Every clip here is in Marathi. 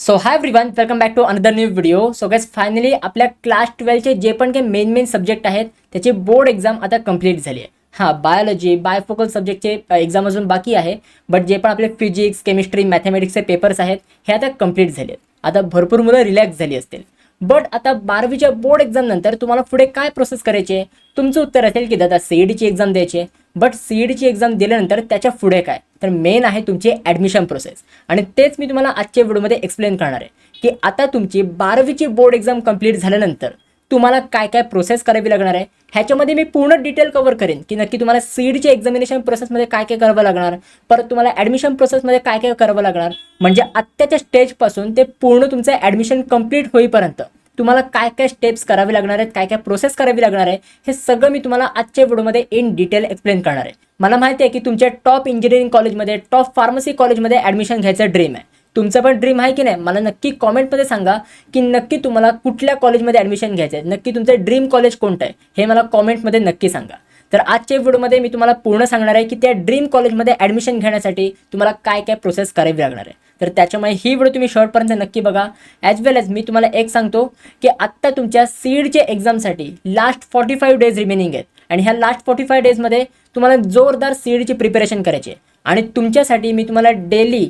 So hi everyone, welcome back to another new video. So guys, finally आपल्या क्लास 12चे जे पण काही मेन सब्जेक्ट आहेत त्याची बोर्ड एक्झाम आता कंप्लीट झाली आहे. हां, बायोलॉजी बायफोकल सब्जेक्टचे एक्झाम अजून बाकी आहे, बट जे पण आपले फिजिक्स केमिस्ट्री मॅथमॅटिक्सचे पेपर्स आहेत हे आता कंप्लीट झाले आहेत. आता भरपूर मुलं रिलॅक्स झाली असतील. बट आता 12वीच्या बोर्ड एक्झाम नंतर तुम्हाला पुढे काय प्रोसेस करायची आहे? तुमचं उत्तर असेल की दादा सीईडीची एक्झाम द्यायची आहे. बट सीईडीची एक्झाम दिल्यानंतर त्याच्या पुढे काय? तर मेन आहे तुमची ॲडमिशन प्रोसेस, आणि तेच मी तुम्हाला आजच्या व्हिडिओमध्ये एक्सप्लेन करणार आहे की आता तुमची 12वीची बोर्ड एक्झाम कंप्लीट झाल्यानंतर तुम्हाला काय काय प्रोसेस करावी लागणार आहे. ह्याच्यामध्ये मी पूर्ण डिटेल कव्हर करेन की नक्की तुम्हाला सीईडीच्या एक्झामिनेशन प्रोसेसमध्ये काय काय करावं लागणार, परत तुम्हाला ॲडमिशन प्रोसेसमध्ये काय काय करावं लागणार, म्हणजे आत्ताच्या स्टेजपासून ते पूर्ण तुमचं ॲडमिशन कंप्लीट होईपर्यंत तुम्हाला काय काय स्टेप्स करावे लागणार आहेत, काय काय प्रोसेस करावी लागणार आहे, हे सगळं मी तुम्हाला आजच्या व्हिडिओमध्ये इन डिटेल एक्सप्लेन करणार आहे. मला माहिती आहे की तुमच्या टॉप इंजिनिअरिंग कॉलेजमध्ये टॉप फार्मसी कॉलेजमध्ये ॲडमिशन घ्यायचं ड्रीम आहे. तुमचं पण ड्रीम आहे की नाही? मला नक्की कॉमेंटमध्ये सांगा की नक्की तुम्हाला कुठल्या कॉलेजमध्ये ॲडमिशन घ्यायचं आहे, नक्की तुमचं ड्रीम कॉलेज कोणतं आहे हे मला कॉमेंटमध्ये नक्की सांगा. तर आजच्या व्हिडिओमध्ये मी तुम्हाला पूर्ण सांगणार आहे की त्या ड्रीम कॉलेजमध्ये ॲडमिशन घेण्यासाठी तुम्हाला काय काय प्रोसेस करावी लागणार आहे. तर त्याच्यामुळे ही व्हिडिओ तुम्ही शेवटपर्यंत नक्की बघा. ॲज वेल एज मी तुम्हाला एक सांगतो की आत्ता तुमच्या सीईडच्या एक्झामसाठी लास्ट 45 डेज रिमेनिंग आहेत, आणि ह्या लास्ट 45 डेजमध्ये तुम्हाला जोरदार सीईडीची प्रिपरेशन करायची आहे. आणि तुमच्यासाठी मी तुम्हाला डेली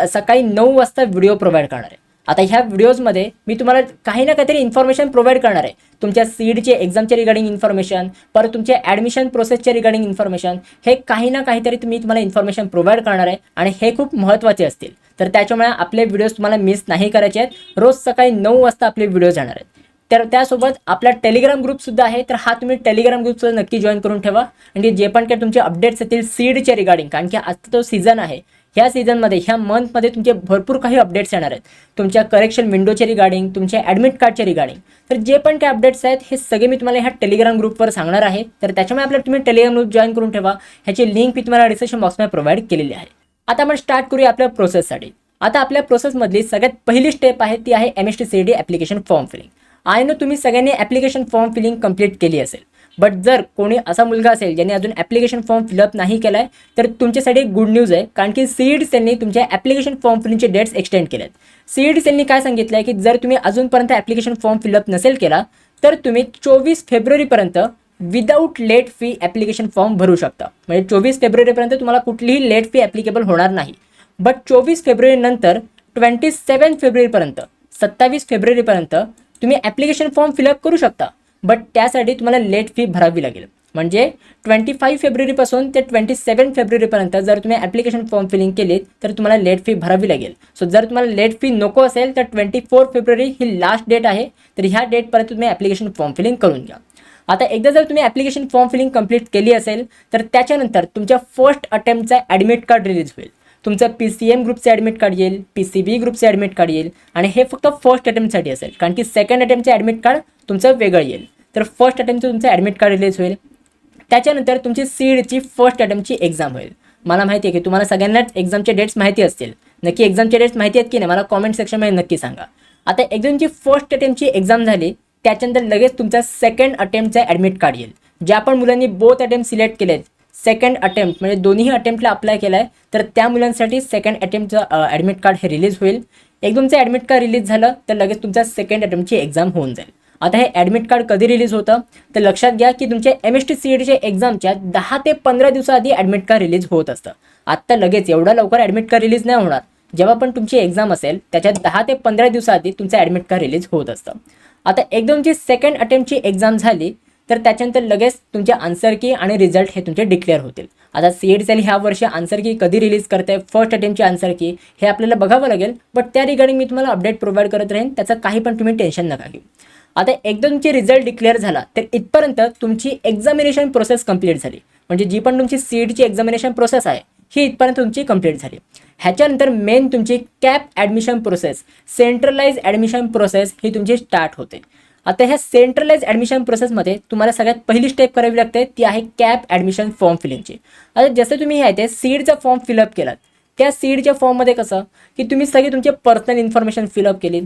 सकाळी 9 वाजता व्हिडिओ प्रोव्हाइड करणार आहे. आता ह्या व्हिडिओजमध्ये मी तुम्हाला काही ना काहीतरी इन्फॉर्मेशन प्रोव्हाइड करणार आहे. तुमच्या सीईडीचे एक्झामच्या रिगार्डिंग इन्फॉर्मेशन, परत तुमच्या ॲडमिशन प्रोसेसच्या रिगार्डिंग इन्फॉर्मेशन, हे काही ना काहीतरी मी तुम्हाला इन्फॉर्मेशन प्रोव्हाइड करणार आहे, आणि हे खूप महत्त्वाचे असतील. तर त्याच्यामुळे आपले व्हिडिओज तुम्हाला मिस नाही करायचे आहेत. रोज सकाळी 9 वाजता आपले व्हिडिओ जाणार आहेत. तर त्यासोबत आपला टेलिग्राम ग्रुपसुद्धा आहे, तर हा तुम्ही टेलिग्राम ग्रुपसुद्धा नक्की जॉईन करून ठेवा. आणि जे पण काही तुमचे अपडेट्स येतील सीईडीच्या रिगार्डिंग, कारण की आता तो सीझन आहे, ह्या सीझनमध्ये ह्या मंथमध्ये तुमचे भरपूर काही अपडेट्स येणार आहेत. तुमच्या करेक्शन विंडोच्या रिगार्डिंग, तुमच्या ॲडमिट कार्डच्या रिगार्डिंग, तर जे पण काही अपडेट्स आहेत हे सगळे मी तुम्हाला ह्या टेलिग्राम ग्रुपवर सांगणार आहे. तर त्याच्यामुळे आपल्याला तुम्ही टेलिग्राम ग्रुप जॉईन करून ठेवा. ह्याची लिंक मी तुम्हाला डिस्क्रिप्शन बॉक्समध्ये प्रोव्हाइड केलेली आहे. आता आपण स्टार्ट करूया आपल्या प्रोसेससाठी. आता आपल्या प्रोसेसमधली सगळ्यात पहिली स्टेप आहे ती आहे MST CET application form filling. I know तुम्ही सगळ्यांनी ॲप्लिकेशन फॉर्म फिलिंग कंप्लीट केली असेल, बट जर कोणी असा मुलगा असेल ज्याने अजून ॲप्लिकेशन फॉर्म फिलअप नाही केला आहे, तर तुमच्यासाठी एक गुड न्यूज आहे, कारण की सीईडी सेलनी तुमच्या ॲप्लिकेशन फॉर्म फिलिंगचे डेट्स एक्सटेंड केले आहेत. सीईडी सेलनी काय सांगितलं आहे की जर तुम्ही अजूनपर्यंत ॲप्लिकेशन फॉर्म फिलअप नसेल केला तर तुम्ही 24 फेब्रुवारीपर्यंत without late fee application form भरू शकता. म्हणजे 24 फेब्रुवारीपर्यंत तुम्हाला कुठलीही लेट फी ॲप्लिकेबल होणार नाही. बट 24 फेब्रुवारीनंतर 27 फेब्रुवारीपर्यंत 27 फेब्रुवारीपर्यंत तुम्ही ॲप्लिकेशन फॉर्म फिलअप करू शकता, बट त्यासाठी तुम्हाला लेट फी भरावी लागेल. म्हणजे 25 फेब्रुवारीपासून ते 27 फेब्रुवारीपर्यंत जर तुम्ही ॲप्लिकेशन फॉर्म फिलिंग केली तर तुम्हाला लेट फी भरावी लागेल. सो जर तुम्हाला लेट फी नको असेल तर 24 फेब्रुवारी ही लास्ट डेट आहे, तर ह्या डेटपर्यंत तुम्ही ॲप्लिकेशन फॉर्म फिलिंग करून घ्या. आता एकदा जर तुम्ही ॲप्लिकेशन फॉर्म फिलिंग कंप्लीट केली असेल तर त्याच्यानंतर तुमच्या फर्स्ट अटेम्प्टचा ॲडमिट कार्ड रिलीज होईल. तुमचं PCM ग्रुपचे ॲडमिट कार्ड येईल, PCB ग्रुपचे ॲडमिट कार्ड येईल, आणि हे फक्त फर्स्ट अटेम्प्टसाठी असेल, कारण की सेकंड अटेम्प्टचे ॲडमिट कार्ड तुमचं वेगळं येईल. तर फर्स्ट अटेम्प्टचं तुमचं ॲडमिट कार्ड रिलीज होईल. त्याच्यानंतर तुमची सीईडीची फर्स्ट अटेम्प्टची एक्झाम होईल. मला माहिती आहे की तुम्हाला सगळ्यांनाच एक्झामचे डेट्स माहिती असतील. नक्की एक्झामचे डेट्स माहिती आहेत की नाही मला कॉमेंट सेक्शनमध्ये नक्की सांगा. आता एक्झामची फर्स्ट अटेम्प्टची एक्झाम झाली त्याच्यानंतर लगेच तुमचा सेकंड अटेम्प्टचा ॲडमिट कार्ड येईल. ज्या पण मुलांनी बोथ अटेम्प्ट सिलेक्ट केलेत, सेकंड अटेम्प्ट म्हणजे दोन्ही अटेम्प्टला अप्लाय केला आहे, तर त्या मुलांसाठी सेकंड अटेम्प्टचं ॲडमिट कार्ड हे रिलीज होईल. एक तुमचं ॲडमिट कार्ड रिलीज झालं तर लगेच तुमच्या सेकंड अटेम्प्टची एक्झाम होऊन जाईल. आता हे ॲडमिट कार्ड कधी रिलीज होतं तर लक्षात घ्या की तुमच्या MST CETच्या एक्झामच्या 10 ते 15 दिवसाआधी ॲडमिट कार्ड रिलीज होत असतं. आत्ता लगेच एवढा लवकर ॲडमिट कार्ड रिलीज नाही होणार. जेव्हा पण तुमची एक्झाम असेल त्याच्या 10 ते 15 दिवसाआधी तुमचं ॲडमिट कार्ड रिलीज होत असतं. आता एकदम तुमची सेकंड अटेम्प्टची एक्झाम झाली तर त्याच्यानंतर लगेच तुमचे आन्सर की आणि रिझल्ट हे तुमचे डिक्लेअर होतील. आता सीईडी सेल ह्या वर्षी आन्सर की कधी रिलीज करते, फर्स्ट अटेम्प्टची आन्सर की हे आपल्याला बघावं लागेल, बट त्या रिगार्डिंग मी तुम्हाला अपडेट प्रोव्हाइड करत राहीन, त्याचं काही पण तुम्ही टेन्शन नका घेऊ. आता एकदा तुमची रिझल्ट डिक्लेअर झाला तर इथपर्यंत तुमची एक्झामिनेशन प्रोसेस कंप्लीट झाली. म्हणजे जी पण तुमची सीईडीची एक्झामिनेशन प्रोसेस आहे ही इथपर्यंत तुमची कंप्लीट झाली. ह्याच्यानंतर मेन तुमची CAP admission process, centralise admission process ही तुमची स्टार्ट होते. आता ह्या सेंट्रलाइज ॲडमिशन प्रोसेसमध्ये तुम्हाला सगळ्यात पहिली स्टेप करावी लागते ती आहे कॅप ॲडमिशन फॉर्म फिलिंगची. आता जसं तुम्ही आहे ते सीडचा फॉर्म फिलअप केलात, त्या सीडच्या फॉर्ममध्ये कसं की तुम्ही सगळी तुमची पर्सनल इन्फॉर्मेशन फिलअप केली,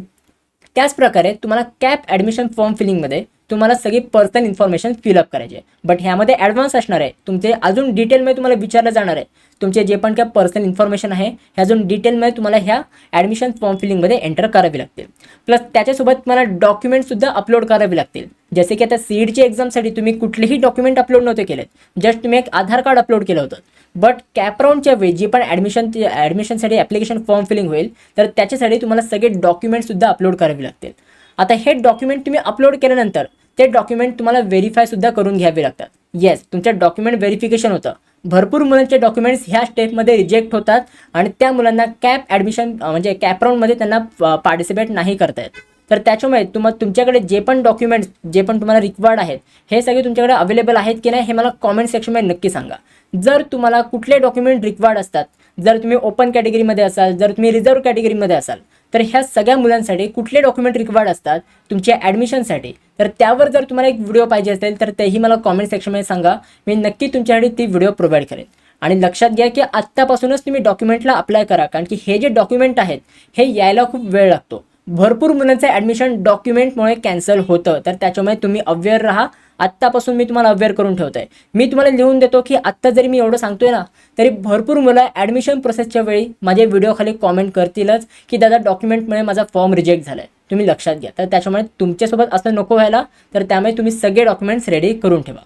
त्याच प्रकारे तुम्हाला कॅप ॲडमिशन फॉर्म फिलिंगमध्ये तुम्हाला सगळी पर्सनल इन्फॉर्मेशन फिलअप करायची आहे. बट ह्यामध्ये ॲडव्हान्स असणार आहे, तुमचे अजून डिटेलमध्ये तुम्हाला विचारलं जाणार आहे. तुमचे जे पण काय पर्सनल इन्फॉर्मेशन आहे हे अजून डिटेलमध्ये तुम्हाला ह्या ॲडमिशन फॉर्म फिलिंगमध्ये एंटर करावी लागतील. प्लस त्याच्यासोबत तुम्हाला डॉक्युमेंटसुद्धा अपलोड करावे लागतील. जसे की आता सीईडची एक्झामसाठी तुम्ही कुठलेही डॉक्युमेंट अपलोड नव्हते केलेत, जस्ट तुम्ही एक आधार कार्ड अपलोड केलं होतं. बट कॅपराऊंडच्या वेळी जी पण ॲडमिशनसाठी ॲप्लिकेशन फॉर्म फिलिंग होईल तर त्याच्यासाठी तुम्हाला सगळे डॉक्युमेंटसुद्धा अपलोड करावे लागतील. आता हे डॉक्युमेंट तुम्ही अपलोड केल्यानंतर ते डॉक्युमेंट तुम्हाला व्हेरीफायसुद्धा करून घ्यावे लागतात. येस, तुमचं डॉक्युमेंट व्हेरिफिकेशन होतं. भरपूर मुलांचे डॉक्युमेंट्स ह्या स्टेपमध्ये रिजेक्ट होतात आणि त्या मुलांना ॲडमिशन म्हणजे कॅपराऊंडमध्ये त्यांना पार्टिसिपेट नाही करता येत. तर त्याच्यामुळे तुमच्याकडे जे पण डॉक्युमेंट्स जे पण तुम्हाला रिक्वायर्ड आहेत हे सगळे तुमच्याकडे अवेलेबल आहेत की नाही हे मला कॉमेंट सेक्शनमध्ये नक्की सांगा. जर तुम्हाला कुठले डॉक्युमेंट रिक्वायर्ड असतात, जर तुम्ही ओपन कॅटेगरीमध्ये असाल, जर तुम्ही रिझर्व्ह कॅटेगरीमध्ये असाल, तर ह्या सगळ्या मुलांसाठी कुठले डॉक्युमेंट रिक्वायर्ड असतात तुमच्या ॲडमिशनसाठी, तर त्यावर जर तुम्हाला एक व्हिडिओ पाहिजे असेल तर तेही मला कॉमेंट सेक्शनमध्ये सांगा. मी नक्की तुमच्यासाठी ती व्हिडिओ प्रोव्हाइड करेन. आणि लक्षात घ्या की आत्तापासूनच तुम्ही डॉक्युमेंटला अप्लाय करा, कारण की हे जे डॉक्युमेंट आहेत हे यायला खूप वेळ लागतो. भरपूर मुलांचं ॲडमिशन डॉक्युमेंटमुळे कॅन्सल होतं, तर त्याच्यामुळे तुम्ही अवेअर राहा. आत्तापासून मी तुम्हाला अवेअर करून ठेवतो आहे. मी तुम्हाला लिहून देतो की आत्ता जरी मी एवढं सांगतोय ना तरी भरपूर मुलं ॲडमिशन प्रोसेसच्या वेळी माझ्या व्हिडिओ खाली कॉमेंट करतीलच की दादा डॉक्युमेंटमुळे माझा फॉर्म रिजेक्ट झाला आहे. तुम्ही लक्षात घ्या. तर त्याच्यामुळे तुमच्यासोबत असं नको व्हायला, तर त्यामुळे तुम्ही सगळे डॉक्युमेंट्स रेडी करून ठेवा.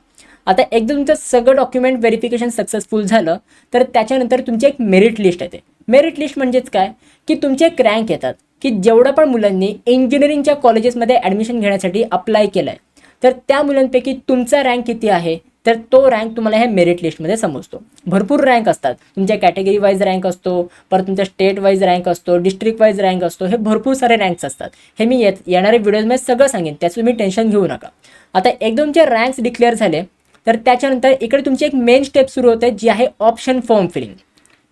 आता एकदा तुमचं सगळं डॉक्युमेंट व्हेरिफिकेशन सक्सेसफुल झालं तर त्याच्यानंतर तुमची एक मेरिट लिस्ट येते. मेरिट लिस्ट म्हणजेच काय की तुमचे एक रँक येतात की जेवढ्या पण मुलांनी इंजिनिअरिंगच्या कॉलेजेसमध्ये ॲडमिशन घेण्यासाठी अप्लाय केलं आहे तर त्या मुलांपैकी तुमचा रँक किती आहे, तर तो रँक तुम्हाला ह्या मेरिट लिस्टमध्ये समजतो. भरपूर रँक असतात, तुमच्या कॅटेगरी वाईज रँक असतो, परत तुमच्या स्टेट वाईज रँक असतो, डिस्ट्रिक्ट वाईज रँक असतो, हे भरपूर सारे रँक्स असतात. हे मी येणाऱ्या व्हिडिओमध्ये सगळं सांगेन, त्याचं तुम्ही टेन्शन घेऊ नका. आता एकदम तुमचे रँक्स डिक्लेअर झाले तर त्याच्यानंतर इकडे तुमची एक मेन स्टेप सुरू होते जी आहे ऑप्शन फॉर्म फिलिंग.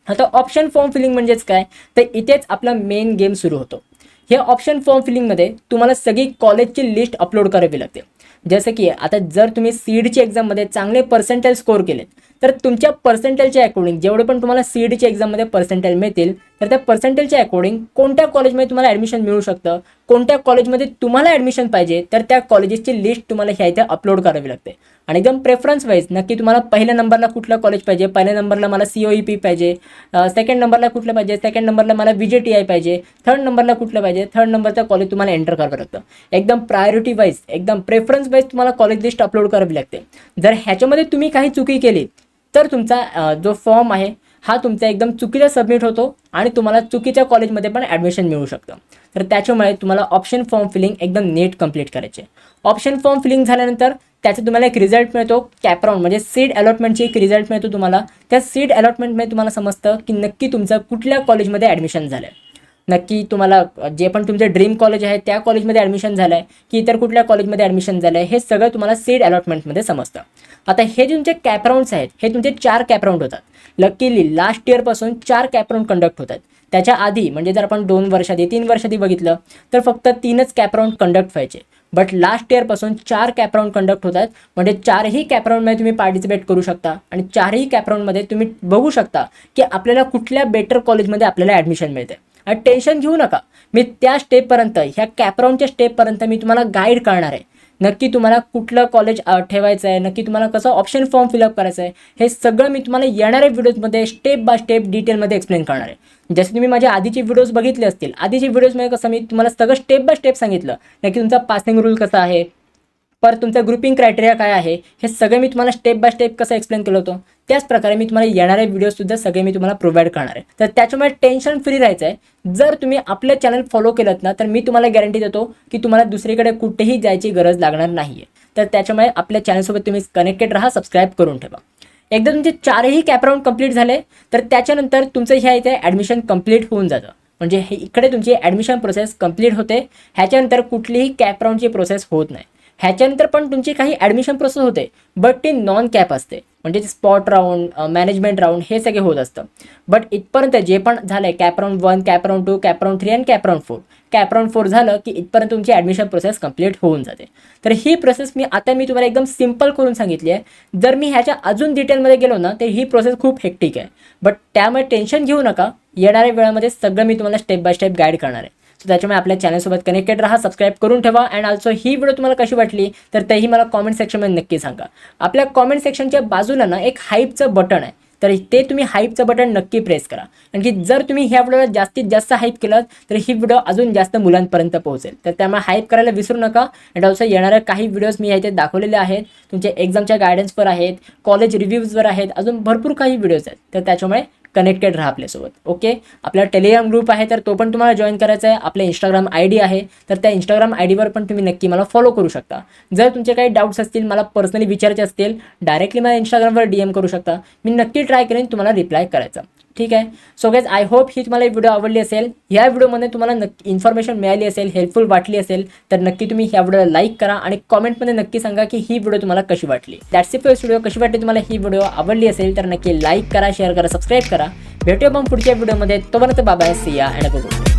आता ऑप्शन फॉर्म फिलिंग म्हणजेच काय, तर इथेच आपला मेन गेम सुरू होतो. हे ऑप्शन फॉर्म फिलिंगमध्ये तुम्हाला सगळी कॉलेजची लिस्ट अपलोड करावी लागते. जसं की आता जर तुम्ही सीईडची एक्झाममध्ये चांगले पर्सेंटेज स्कोर केलेत तर तुमच्या पर्सेंटेजच्या अकॉर्डिंग जेवढे पण तुम्हाला सीईडची एक्झाममध्ये पर्सेंटेज मिळतील तर त्या पर्सेंटेजच्या अकॉर्डिंग कोणत्या कॉलेजमध्ये तुम्हाला ॲडमिशन मिळू शकतं, कोणत्या कॉलेजमध्ये तुम्हाला ॲडमिशन पाहिजे, तर त्या कॉलेजेसची लिस्ट तुम्हाला ह्या इथे अपलोड करावी लागते. आणि एकदम प्रेफरन्स वाईज नक्की तुम्हाला पहिल्या नंबरला कुठलं कॉलेज पाहिजे, पहिल्या नंबरला मला COEP पाहिजे, सेकंड नंबरला कुठलं पाहिजे, सेकंड नंबरला मला VJTI पाहिजे, थर्ड नंबरला कुठलं पाहिजे, थर्ड नंबरचं कॉलेज तुम्हाला एंटर करावं लागतं. एकदम प्रायोरिटी वाईज एकदम प्रेफरन्स वाईज तुम्हाला कॉलेज लिस्ट अपलोड करावी लागते. जर ह्याच्यामध्ये तुम्ही काही चुकी केली तर तुमचा जो फॉर्म आहे हा तुमचा एकदम चुकीचा सबमिट होतो आणि तुम्हाला चुकीच्या कॉलेजमध्ये पण ॲडमिशन मिळू शकतं. तर त्याच्यामुळे तुम्हाला ऑप्शन फॉर्म फिलिंग एकदम नीट कंप्लीट करायचे. ऑप्शन फॉर्म फिलिंग झाल्यानंतर त्याचा तुम्हाला एक रिझल्ट मिळतो, कॅपराऊंड म्हणजे सीट अलॉटमेंटची एक रिझल्ट मिळतो तुम्हाला. त्या सीट अलॉटमेंटमध्ये तुम्हाला समजतं की नक्की तुमचं कुठल्या कॉलेजमध्ये ॲडमिशन झालं आहे, नक्की तुम्हाला जे पण तुमचं ड्रीम कॉलेज आहे त्या कॉलेजमध्ये ॲडमिशन झालं आहे की इतर कुठल्या कॉलेजमध्ये ॲडमिशन झालं आहे, हे सगळं तुम्हाला सीट अलॉटमेंटमध्ये समजतं. आता हे जे तुमचे कॅपराऊंड्स आहेत हे तुमचे 4 कॅपराऊंड होतात. लकीली लास्ट इयरपासून 4 कॅपराऊंड कंडक्ट होतात. त्याच्या आधी म्हणजे जर आपण 2 वर्षाआधी 3 वर्षाआधी बघितलं तर फक्त 3च कॅपराऊंड कंडक्ट व्हायचे. बट लास्ट इयरपासून 4 कॅपराऊंड कंडक्ट होतात. म्हणजे 4ही कॅपराऊंडमध्ये तुम्ही पार्टिसिपेट करू शकता आणि 4ही कॅपराऊंडमध्ये तुम्ही बघू शकता की आपल्याला कुठल्या बेटर कॉलेजमध्ये आपल्याला ॲडमिशन मिळते. आणि टेन्शन घेऊ नका, मी त्या स्टेपपर्यंत ह्या कॅपराऊंडच्या स्टेपपर्यंत मी तुम्हाला गाईड करणार आहे. नक्की तुम्हाला कुठलं कॉलेज ठेवायचं आहे, नक्की तुम्हाला कसं ऑप्शन फॉर्म फिलअप करायचं आहे, हे सगळं मी तुम्हाला येणाऱ्या व्हिडिओजमध्ये स्टेप बाय स्टेप डिटेलमध्ये एक्सप्लेन करणार आहे. जसे तुम्ही माझे आधीचे व्हिडिओज बघितले असतील, आधीचे व्हिडिओजमध्ये कसं मी तुम्हाला सगळं स्टेप बाय स्टेप सांगितलं, नक्की तुमचा पासिंग रूल कसा आहे, पर तुमचा ग्रुपिंग क्रायटेरिया काय आहे, हे सगळं मी तुम्हाला स्टेप बाय स्टेप कसं एक्सप्लेन केलं होतं. त्याच प्रकारे मी तुम्हाला येणारे व्हिडिओसुद्धा सगळे मी तुम्हाला प्रोव्हाइड करणार आहे. तर त्याच्यामुळे टेन्शन फ्री राहायचं आहे. जर तुम्ही आपलं चॅनल फॉलो केलं ना तर मी तुम्हाला गॅरंटी देतो की तुम्हाला दुसरीकडे कुठेही जायची गरज लागणार नाही आहे. तर त्याच्यामुळे आपल्या चॅनलसोबत तुम्ही कनेक्टेड राहा, सबस्क्राईब करून ठेवा. एकदा तुमचे 4ही कॅपराऊंड कंप्लीट झाले तर त्याच्यानंतर तुमचं ह्या इथे ॲडमिशन कंप्लीट होऊन जातं. म्हणजे हे इकडे तुमची ॲडमिशन प्रोसेस कंप्लीट होते. ह्याच्यानंतर कुठलीही कॅपराऊंडची प्रोसेस होत नाही. ह्याच्यानंतर पण तुमची काही ॲडमिशन प्रोसेस होते बट ती नॉन कॅप असते. म्हणजे स्पॉट राऊंड, मॅनेजमेंट राऊंड हे सगळे होत असतं. बट इथपर्यंत जे पण झालं आहे कॅपराऊंड 1, कॅपराऊंड 2, कॅपराऊंड 3 आणि कॅपराऊंड 4. कॅपराऊंड 4 झालं की इथपर्यंत तुमची ॲडमिशन प्रोसेस कंप्लीट होऊन जाते. तर ही प्रोसेस मी तुम्हाला एकदम सिम्पल करून सांगितली आहे. जर मी ह्याच्या अजून डिटेलमध्ये गेलो ना तर ही प्रोसेस खूप हेक्टिक आहे. बट त्यामुळे टेन्शन घेऊ नका, येणाऱ्या वेळामध्ये सगळं मी तुम्हाला स्टेप बाय स्टेप गाईड करणार आहे. सो त्याच्यामुळे आपल्या चॅनलसोबत कनेक्टेड राहा, सबस्क्राईब करून ठेवा. अँड ऑल्सो ही व्हिडिओ तुम्हाला कशी वाटली तर तेही मला कॉमेंट सेक्शनमध्ये नक्की सांगा. आपल्या कॉमेंट सेक्शनच्या बाजूला ना एक हाईपचं बटन आहे, तर ते तुम्ही हाईपचं बटन नक्की प्रेस करा. कारण की जर तुम्ही ह्या व्हिडिओला जास्तीत जास्त हाईप केलं तर ही व्हिडिओ अजून जास्त मुलांपर्यंत पोहोचेल. तर त्यामुळे हाईप करायला विसरू नका. अँड ऑल्सो येणाऱ्या काही व्हिडिओज मी इथे दाखवलेले आहेत, तुमच्या एक्झामच्या गायडन्सवर आहेत, कॉलेज रिव्ह्यूजवर आहेत, अजून भरपूर काही व्हिडिओज आहेत. तर त्याच्यामुळे कनेक्टेड राहा आपल्यासोबत. ओके, आपला टेलिग्राम ग्रुप आहे तर तो पण तुम्हाला जॉईन करायचा आहे. आपला इंस्टाग्राम ID आहे तर त्या इंस्टाग्राम IDवर पण तुम्ही नक्की मला फॉलो करू शकता. जर तुमचे काही डाऊट्स असतील, मला पर्सनली विचारायचे असतील, डायरेक्टली मला इंस्टाग्रामवर DM करू शकता. मी नक्की ट्राय करेन तुम्हाला रिप्लाय करायचा. ठीक आहे. सो गाइज, आय होप ही तुम्हाला व्हिडिओ आवडली असेल. ह्या व्हिडिओमध्ये तुम्हाला नक्की इन्फॉर्मेशन मिळाली असेल, हेल्पफुल वाटली असेल तर नक्की तुम्ही ह्या व्हिडिओला लाईक करा आणि कॉमेंटमध्ये नक्की सांगा की ही व्हिडिओ तुम्हाला कशी वाटली. That's it for this video. कशी वाटली तुम्हाला ही व्हिडिओ, आवडली असेल तर नक्की लाईक करा, शेअर करा, सबस्क्राईब करा. भेटूया मग पुढच्या व्हिडिओमध्ये. तोपर्यंत बाय बाय, सी या अँड गुड.